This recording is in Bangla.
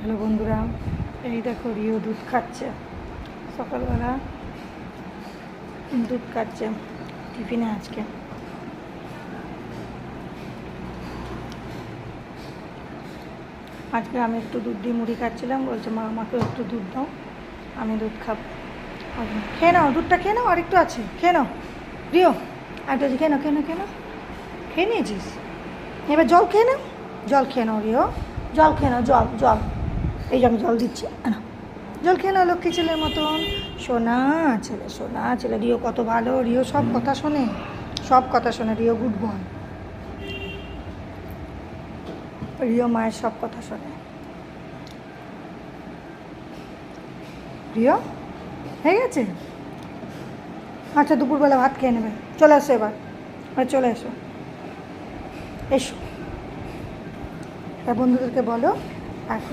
হ্যালো বন্ধুরা, এই দেখো রিও দুধ খাচ্ছে। সকালবেলা দুধ খাচ্ছে টিফিনে। আজকে আমি একটু দুধ দিয়ে মুড়ি খাচ্ছিলাম, বলছে মা আমাকে একটু দুধ দাও, আমি দুধ খাবো। খেয়ে নাও, দুধটা খেয়ে নাও, আর একটু আছে, খেয়ে নাও রিও, আর একটু আছে, খেয়ে নাও খেয়ে নাও খেয়ে নাও। খেয়ে নিয়েছিস? এবার জল খেয়ে নাও, জল খেয়ে নাও রিও, জল খেয়ে নাও, জল জল, এই যে আমি জল দিচ্ছি, না জল খেয়ে নাও লক্ষ্মী ছেলের মতন। সোনা ছেলে, সোনা ছেলে। রিও কত ভালো, রিও সব কথা শোনে, সব কথা শোনে। রিও গুড বয়, রিও মায়ের সব কথা শোনে। রিও হয়ে গেছে? আচ্ছা, দুপুরবেলা ভাত খেয়ে নেবে, চলে আসো এবার, চলে এসো, এসো। বন্ধুদেরকে বলো এখন